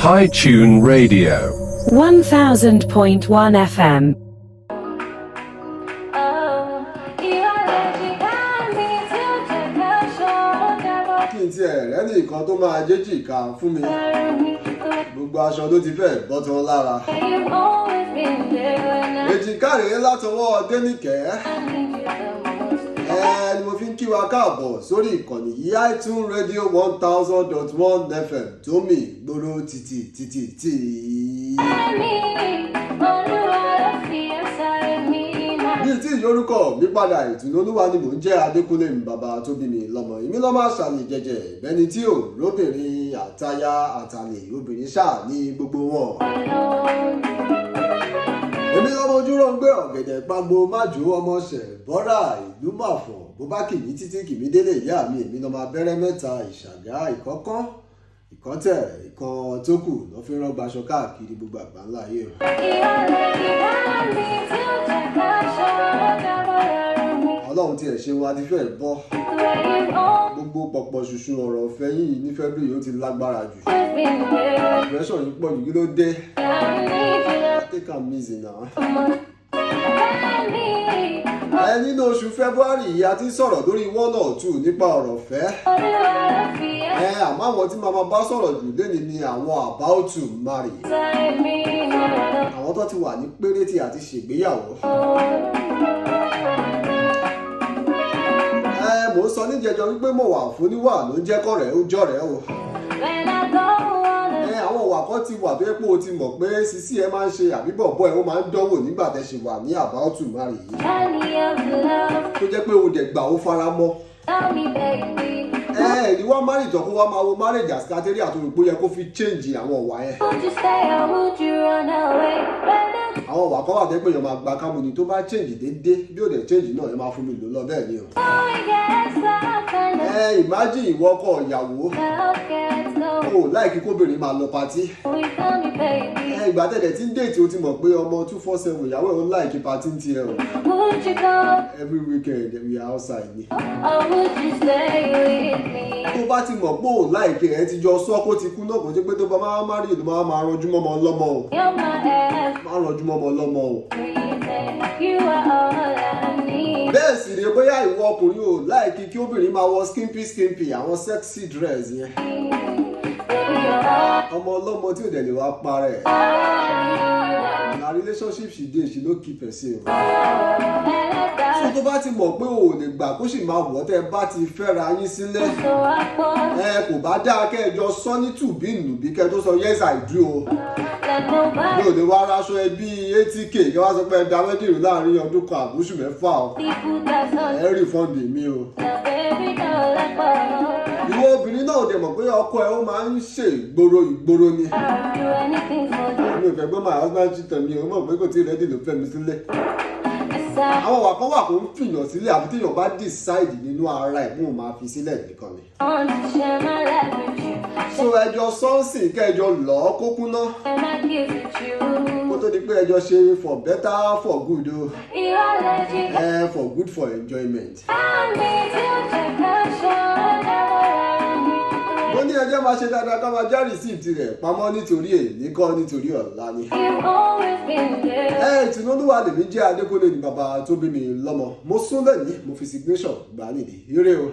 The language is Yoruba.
hi-tunezradio 1000.1 FM. Kí n tiẹ̀ rẹ́ni nǹkan tó máa jẹ́jìká fún mi. Gbogbo aṣọ ló ti fẹ́ bọ́ tán lára. Èjìká rèé látọwọ́ Dénìkẹ́. Ni mo fi ń kí wa káàbọ̀ sórí ìkànnì yìí hi-tunezradio 1000.1 FM tó mì gbòòrò títì. Bí tí ìyorúkọ mi padà Ìtùnúolúwa ni mò ń jẹ́ Adékúnlé bàbá tó bí mi lọ́mọ. Èmi lọ́mọ àṣàlẹ̀ jẹ̀jẹ̀ ìbẹ́ni tí ò lóbìnrin àtaya àtàlẹ̀ obìnrin ṣáà ní gbogbo wọn. Èmi lọ́mọ ojúrò ń gbé ọ̀gẹ̀dẹ̀ pagbo májú ọmọ ṣẹ̀ bọ́rà ìlú màfọ̀ bó bá kìmí títí kìmí délé ìyá mi. Èmi lọ́mọ abẹ́rẹ́ mẹ́ta ìṣàgá ìkọ́kán ìkọ́tẹ̀ ìkan tó kù lọ́ fi rán gbaṣọ káàkiri gbogbo àgbáńlá ayé o. Ọlọ́run tí ẹ̀ ṣe wa ti fẹ́ bọ́. Gbogbo pọ̀pọ̀ ṣùṣù ọ̀rọ̀ ọ̀fẹ́ yìí ní February ó ti lágbára jù. Ìrẹsọ̀ yìí pọ̀ jù kí ló dé? Take am easy now. Nínú oṣù February yìí a ti sọ̀rọ̀ lórí 1 or 2 nípa ọ̀rọ̀ ọ̀fẹ́. Àmọ́ àwọn tí màmá bá sọ̀rọ̀ jù lónìí ni àwọn about to marry. Àwọn tó ti wà ní péréte àti ṣègbéyàwó. Mò ń sọ níjẹjọ wípé mo wà fún níwà ló ń jẹ́ kọ́rẹ́ ó jọ̀rẹ́ o. Àwọn ìwà kan ti wà tó yẹ pé o ti mọ̀ pé sísí ẹ máa ń ṣe àbí bọ̀bọ̀ ẹ ó máa ń dánwò nígbà tẹ́ ṣe wà ní about to marry yìí. Tó jẹ́ pé o dẹ̀ gbà ó fara mọ́. Ni wọ́n marry tán kó wá máa wo marriage as category àtòrògbó yẹ kó fi change àwọn ìwà yẹn. Àwọn ìwà kan wà tẹ́ pé èèyàn máa gba kámú ni tó bá change déédéé bí ó dẹ̀ change náà ẹ máa fún mi lò lọ bẹ́ẹ̀ ni o. Imagine ìwọ ọkọ ìyàwó o láìkí kóbìnrin máa lọ patí. Ìgbà tẹ̀lẹ̀ tí ń déètì o ti mọ̀ pé ọmọ 247 ìyàwó ẹ̀ ó láìkí patí ń tiẹ̀ o. Every weekend we are outside ni. Tó bá ti mọ̀ pé o láìkí ẹ̀ ti jọ sọ kó ti kú náà kò jẹ́ pé tó bá máa rí ìlú máa ranjú mọ́mọ́ ọlọ́mọ o. Máa ranjú mọ́mọ́ ọlọ́mọ o. Bẹ́ẹ̀ sì rèé bóyá ìwọ ọkùnrin ò láìkí kí obìnrin máa wọ skimpy àwọn sexy dress yẹn. Ọmọ ọlọ́mọ tí ò dẹ̀ lè wá parẹ́. Na relationship she dey she no keep herself. So tó bá ti mọ̀ pé o ò lè gbà kó sì máa wọ̀ tẹ́ bá ti fẹ́ra yín sílẹ̀. Kò bá dáa kẹ́ ẹ jọ sọ ní tùbínùbí kẹ́ ẹ tó sọ yes I do o. Mi ò lè wá aráṣọ ẹbí 80k kí wọ́n sọ pé ẹ dá mẹ́dìrú láàrin ọdún kan àbúṣù mẹ́fà o. Refund mi o. Ìwọ obìnrin náà ò dẹ̀ mọ̀ pé ọkọ ẹ ó máa ń ṣe ìgboro ni. Mi ò fẹ́ gbọ́ my husband cheat on me o mọ̀ pé kò tí ì rẹ́dì ló fẹ́ mi sílẹ̀. Àwọn wà kan wà kó ń fìyàn sílẹ̀ àfi téèyàn bá decide nínú ara ẹ̀ mú un máa fi sílẹ̀ nìkan ni. So ẹjọ́ sọ́ọ̀sì kẹjọ lọ́ọ́ kó kúná. Kó tó di pé ẹjọ́ ṣe for better for good o. For good for enjoyment. Mo ní ẹjọ́ máa ṣe dáadáa ká máa já receipt rẹ̀ pamọ́ nítorí èyí kọ́ nítorí ọ̀la ni. Ìtùnúolúwa lèmi jẹ́ Adékúnlé ni bàbá tó bí mi lọ́mọ. Mo sún lẹ́yìn mo fi signation gbà nídìí. Ire o.